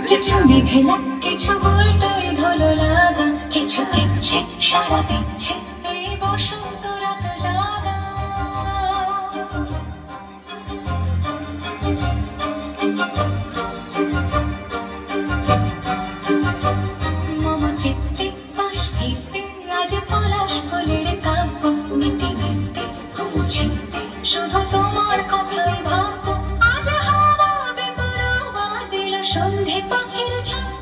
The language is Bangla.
কিছু মেঘলা কিছু বলটাই ধলো লাগা কিছু দিচ্ছে সারা দিচ্ছে এই বসন্ত রাত জাগা মম চিত্তে পাশ ফিরতে আজ পলাশ ফুলের কাব্য মিটে মিটে চিনতে শুধু তোমার কথাই ভাববো আজ হাওয়া বেপরোয়া দিল সন্ধে পাখির ঝাঁক